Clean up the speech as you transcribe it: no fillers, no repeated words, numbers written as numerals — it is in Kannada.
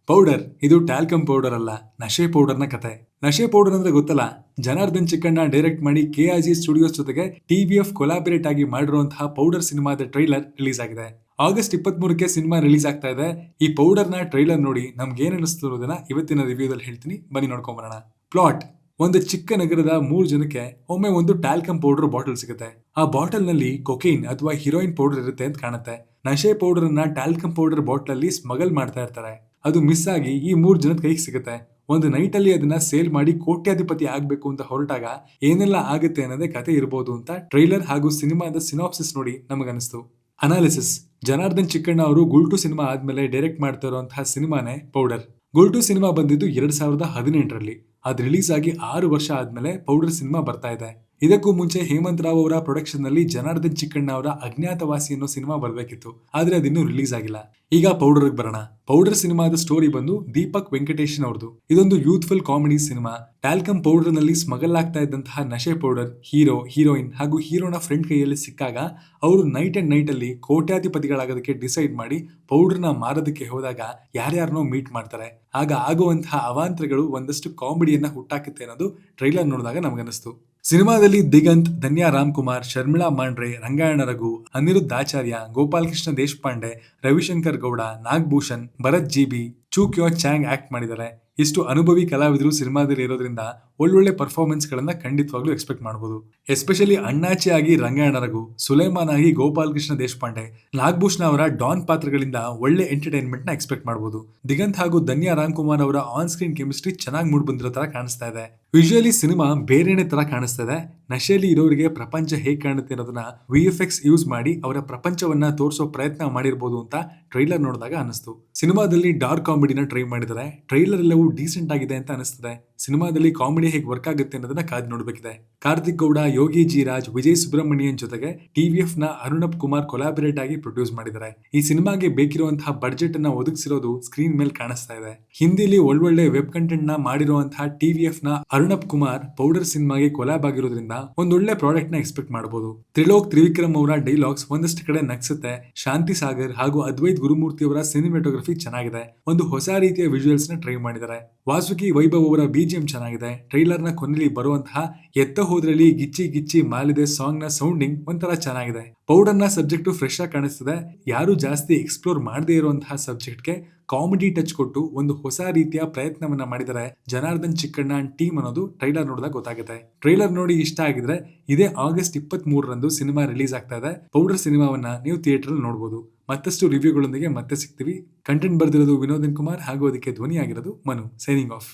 ಪೌಡರ್ ಇದು ಟ್ಯಾಲ್ಕಮ್ ಪೌಡರ್ ಅಲ್ಲ, ನಶೆ ಪೌಡರ್ನ ಕತೆ. ನಶೆ ಪೌಡರ್ ಅಂದ್ರೆ ಗೊತ್ತಲ್ಲ, ಜನಾರ್ದನ್ ಚಿಕ್ಕಣ್ಣ ಡೈರೆಕ್ಟ್ ಮಾಡಿ KRG ಸ್ಟುಡಿಯೋಸ್ ಜೊತೆಗೆ TVF ಕೊಲಾಬರೇಟ್ ಆಗಿ ಮಾಡಿರುವಂತಹ ಪೌಡರ್ ಸಿನಿಮಾದ ಟ್ರೈಲರ್ ರಿಲೀಸ್ ಆಗಿದೆ. ಆಗಸ್ಟ್ 23ಕ್ಕೆ ಸಿನಿಮಾ ರಿಲೀಸ್ ಆಗ್ತಾ ಇದೆ. ಈ ಪೌಡರ್ ನ ಟ್ರೈಲರ್ ನೋಡಿ ನಮ್ಗೆ ಏನ್ ಅನಿಸ್ತು ಅನ್ನೋದನ್ನ ಇವತ್ತಿನ ರಿವ್ಯೂದಲ್ಲಿ ಹೇಳ್ತೀನಿ, ಬನ್ನಿ ನೋಡ್ಕೊಂಡ್ ಬರೋಣ. ಪ್ಲಾಟ್: ಒಂದು ಚಿಕ್ಕ ನಗರದ 3 ಜನಕ್ಕೆ ಒಮ್ಮೆ ಒಂದು ಟ್ಯಾಲ್ಕಮ್ ಪೌಡರ್ ಬಾಟಲ್ ಸಿಗುತ್ತೆ. ಆ ಬಾಟಲ್ ನಲ್ಲಿ ಕೊಕೈನ್ ಅಥವಾ ಹೀರೋಯಿನ್ ಪೌಡರ್ ಇರುತ್ತೆ ಅಂತ ಕಾಣುತ್ತೆ. ನಶೆ ಪೌಡರ್ ಅನ್ನ ಟ್ಯಾಲ್ಕಮ್ ಪೌಡರ್ ಬಾಟಲ್ ಅಲ್ಲಿ ಸ್ಮಗಲ್ ಮಾಡ್ತಾ ಇರ್ತಾರೆ. ಅದು ಮಿಸ್ ಆಗಿ ಈ 3 ಜನದ ಕೈಗೆ ಸಿಗುತ್ತೆ. ಒಂದು ನೈಟ್ ಅಲ್ಲಿ ಅದನ್ನ ಸೇಲ್ ಮಾಡಿ ಕೋಟ್ಯಾಧಿಪತಿ ಆಗ್ಬೇಕು ಅಂತ ಹೊರಟಾಗ ಏನೆಲ್ಲ ಆಗುತ್ತೆ ಅನ್ನೋದೇ ಕತೆ ಇರಬಹುದು ಅಂತ ಟ್ರೈಲರ್ ಹಾಗೂ ಸಿನಿಮಾದ ಸಿನಾಪ್ಸಿಸ್ ನೋಡಿ ನಮಗನಿಸ್ತು. ಅನಾಲಿಸಿಸ್: ಜನಾರ್ದನ್ ಚಿಕ್ಕಣ್ಣ ಅವರು ಗುಲ್ಟು ಸಿನಿಮಾ ಆದ್ಮೇಲೆ ಡೈರೆಕ್ಟ್ ಮಾಡ್ತಾ ಇರುವಂತಹ ಸಿನಿಮಾನೇ ಪೌಡರ್. ಗುಲ್ಟು ಸಿನಿಮಾ ಬಂದಿದ್ದು 2018ರಲ್ಲಿ. ಅದು ರಿಲೀಸ್ ಆಗಿ 6 ವರ್ಷ ಆದ್ಮೇಲೆ ಪೌಡರ್ ಸಿನಿಮಾ ಬರ್ತಾ ಇದೆ. ಇದಕ್ಕೂ ಮುಂಚೆ ಹೇಮಂತ್ ರಾವ್ ಅವರ ಪ್ರೊಡಕ್ಷನ್ ನಲ್ಲಿ ಜನಾರ್ದನ್ ಚಿಕ್ಕಣ್ಣ ಅವರ ಅಜ್ಞಾತವಾಸಿ ಅನ್ನೋ ಸಿನಿಮಾ ಬರ್ಬೇಕಿತ್ತು, ಆದ್ರೆ ಅದಿನ್ನೂ ರಿಲೀಸ್ ಆಗಿಲ್ಲ. ಈಗ ಪೌಡರ್ ಬರೋಣ. ಪೌಡರ್ ಸಿನಿಮಾದ ಸ್ಟೋರಿ ಬಂದು ದೀಪಕ್ ವೆಂಕಟೇಶನ್ ಅವ್ರದ್ದು. ಇದೊಂದು youthful comedy cinema. Talcum powder ನಲ್ಲಿ ಸ್ಮಗಲ್ ಆಗ್ತಾ ಇದ್ದಂತಹ ನಶೆ ಪೌಡರ್ ಹೀರೋ, ಹೀರೋಯಿನ್ ಹಾಗೂ ಹೀರೋನ ಫ್ರೆಂಡ್ ಕೈಯಲ್ಲಿ ಸಿಕ್ಕಾಗ ಅವರು ನೈಟ್ ಅಂಡ್ ನೈಟ್ ಅಲ್ಲಿ ಕೋಟ್ಯಾಧಿಪತಿಗಳಾಗೋದಕ್ಕೆ ಡಿಸೈಡ್ ಮಾಡಿ ಪೌಡರ್ನ ಮಾರೋದಕ್ಕೆ ಹೋದಾಗ ಯಾರ್ಯಾರನೋ ಮೀಟ್ ಮಾಡ್ತಾರೆ. ಆಗ ಆಗುವಂತಹ ಅವಾಂತರಗಳು ಒಂದಷ್ಟು ಕಾಮಿಡಿಯನ್ನ ಹುಟ್ಟಾಕುತ್ತೆ ಅನ್ನೋದು ಟ್ರೈಲರ್ ನೋಡಿದಾಗ ನಮಗನಿಸ್ತು. ಸಿನಿಮಾದಲ್ಲಿ ದಿಗಂತ್, ಧನ್ಯಾ ರಾಮ್ಕುಮಾರ್, ಶರ್ಮಿಳಾ ಮಾಂಡ್ರೆ, ರಂಗಾಯಣ ರಘು, ಅನಿರುದ್ಧ್ ಆಚಾರ್ಯ, ಗೋಪಾಲ್ ಕೃಷ್ಣ ದೇಶಪಾಂಡೆ, ರವಿಶಂಕರ್ ಗೌಡ, ನಾಗಭೂಷಣ್, ಭರತ್ GB, ಚೂ ಕ್ಯೋ ಚಾಂಗ್ ಆಕ್ಟ್ ಮಾಡಿದ್ದಾರೆ. ಇಷ್ಟು ಅನುಭವಿ ಕಲಾವಿದರು ಸಿನಿಮಾದಲ್ಲಿ ಇರೋದ್ರಿಂದ ಒಳ್ಳೊಳ್ಳೆ ಪರ್ಫಾರ್ಮೆನ್ಸ್ ಗಳನ್ನ ಖಂಡಿತವಾಗ್ಲೂ ಎಕ್ಸ್ಪೆಕ್ಟ್ ಮಾಡಬಹುದು. ಎಸ್ಪೆಷಲಿ ಅಣ್ಣಾಚಿ ಆಗಿ ರಂಗಾಯಣ ರಘು, ಸುಲೈಮಾನ್ ಆಗಿ ಗೋಪಾಲ್ ಕೃಷ್ಣ ದೇಶಪಾಂಡೆ, ನಾಗಭೂಷಣ ಅವರ ಡಾನ್ ಪಾತ್ರಗಳಿಂದ ಒಳ್ಳೆ ಎಂಟರ್ಟೈನ್ಮೆಂಟ್ ನ ಎಕ್ಸ್ಪೆಕ್ಟ್ ಮಾಡಬಹುದು. ದಿಗಂತ್ ಹಾಗೂ ಧನ್ಯಾ ರಾಮ್ಕುಮಾರ್ ಅವರ ಆನ್ ಸ್ಕ್ರೀನ್ ಕೆಮಿಸ್ಟ್ರಿ ಚೆನ್ನಾಗಿ ಮೂಡ್ ಬಂದಿರೋ ತರ ಕಾಣಿಸ್ತಾ ಇದೆ. ವಿಜುವಲಿ ಸಿನಿಮಾ ಬೇರೆನೆ ತರ ಕಾಣಿಸ್ತಾ ಇದೆ. ನಶೆಯಲ್ಲಿ ಇರೋರಿಗೆ ಪ್ರಪಂಚ ಹೇಗೆ ಕಾಣುತ್ತೆ ಅನ್ನೋದನ್ನ VFX ಯೂಸ್ ಮಾಡಿ ಅವರ ಪ್ರಪಂಚವನ್ನ ತೋರಿಸೋ ಪ್ರಯತ್ನ ಮಾಡಿರ್ಬೋದು ಅಂತ ಟ್ರೈಲರ್ ನೋಡಿದಾಗ ಅನಿಸ್ತು. ಸಿನಿಮಾದಲ್ಲಿ ಡಾರ್ಕ್ ಕಾಮಿಡಿನ ಟ್ರೈ ಮಾಡಿದ್ದಾರೆ. ಟ್ರೈಲರ್ ಎಲ್ಲವೂ ಡೀಸೆಂಟ್ ಆಗಿದೆ ಅಂತ ಅನಿಸ್ತದೆ. ಸಿನಿಮಾದಲ್ಲಿ ಕಾಮಿಡಿ ಹೇಗೆ ವರ್ಕ್ ಆಗುತ್ತೆ ಅನ್ನೋದನ್ನ ಕಾದು ನೋಡಬೇಕಿದೆ. ಕಾರ್ತಿಕ್ ಗೌಡ, ಯೋಗಿ ಜಿ ರಾಜ್, ವಿಜಯ್ ಸುಬ್ರಹ್ಮಣ್ಯನ್ ಜೊತೆಗೆ TVF ನ ಅರುಣಪ್ ಕುಮಾರ್ ಕೊಲಾಬರೇಟ್ ಆಗಿ ಪ್ರೊಡ್ಯೂಸ್ ಮಾಡಿದ್ದಾರೆ. ಈ ಸಿನಿಮಾಗೆ ಬೇಕಿರುವಂತಹ ಬಡ್ಜೆಟ್ ಅನ್ನ ಒದಗಿಸಿರೋದು ಸ್ಕ್ರೀನ್ ಮೇಲೆ ಕಾಣಿಸ್ತಾ ಇದೆ. ಹಿಂದಿಲಿ ಒಳ್ಳೊಳ್ಳೆ ವೆಬ್ ಕಂಟೆಂಟ್ ನ ಮಾಡಿರುವಂತಹ TVF ನ ಅರುಣಪ್ ಕುಮಾರ್ ಪೌಡರ್ ಸಿನಿಮಾಗೆ ಕೊಲಾಬ್ ಆಗಿರೋದ್ರಿಂದ ಒಂದೊಳ್ಳೆ ಪ್ರಾಡಕ್ಟ್ ನ ಎಕ್ಸ್ಪೆಕ್ಟ್ ಮಾಡಬಹುದು. ತ್ರಿಲೋಕ್ ತ್ರಿವಿಕ್ರಮ್ ಅವರ ಡೈಲಾಗ್ಸ್ ಒಂದಷ್ಟು ಕಡೆ ನಗ್ಸುತ್ತೆ. ಶಾಂತಿ ಸಾಗರ್ ಹಾಗೂ ಅದ್ವೈತ್ ಗುರುಮೂರ್ತಿ ಅವರ ಸಿನಿಮಾಟೋಗ್ರಫಿ ಚೆನ್ನಾಗಿದೆ. ಒಂದು ಹೊಸ ರೀತಿಯ ವಿಜುವಲ್ಸ್ ನ ಟ್ರೈ ಮಾಡಿದ್ದಾರೆ. ವಾಸುಕಿ ವೈಭವ್ ಅವರ BGM ಚೆನ್ನಾಗಿದೆ. ಟ್ರೈಲರ್ ನ ಕೊನೆಯಲ್ಲಿ ಬರುವಂತಹ ಎತ್ತ ಹೋದ್ರಲ್ಲಿ ಗಿಚ್ಚಿ ಗಿಚ್ಚಿ ಮಾಲಿದೆ ಸಾಂಗ್ ನ ಸೌಂಡಿಂಗ್ ಒಂಥರ ಚೆನ್ನಾಗಿದೆ. ಪೌಡರ್ ನ ಸಬ್ಜೆಕ್ಟ್ ಫ್ರೆಶ್ ಆಗಿ ಕಾಣಿಸ್ತಿದೆ. ಯಾರು ಜಾಸ್ತಿ ಎಕ್ಸ್ಪ್ಲೋರ್ ಮಾಡದೇ ಇರುವಂತಹ ಸಬ್ಜೆಕ್ಟ್ಗೆ ಕಾಮಿಡಿ ಟಚ್ ಕೊಟ್ಟು ಒಂದು ಹೊಸ ರೀತಿಯ ಪ್ರಯತ್ನವನ್ನ ಮಾಡಿದರೆ ಜನಾರ್ದನ್ ಚಿಕ್ಕಣ್ಣ ಟೀಮ್ ಅನ್ನೋದು ಟ್ರೈಲರ್ ನೋಡಿದಾಗ ಗೊತ್ತಾಗುತ್ತೆ. ಟ್ರೈಲರ್ ನೋಡಿ ಇಷ್ಟ ಆಗಿದ್ರೆ ಇದೇ ಆಗಸ್ಟ್ 23ರಂದು ಸಿನಿಮಾ ರಿಲೀಸ್ ಆಗ್ತಾ ಇದೆ. ಪೌಡರ್ ಸಿನಿಮಾವನ್ನ ನೀವು ಥಿಯೇಟರ್ ಅಲ್ಲಿ ನೋಡಬಹುದು. ಮತ್ತಷ್ಟು ರಿವ್ಯೂಗಳೊಂದಿಗೆ ಮತ್ತೆ ಸಿಗ್ತೀವಿ. ಕಂಟೆಂಟ್ ಬರೆದಿರೋದು ವಿನೋದನ್ ಕುಮಾರ್ ಹಾಗೂ ಅದಕ್ಕೆ ಧ್ವನಿಯಾಗಿರೋದು ಮನು. Signing off.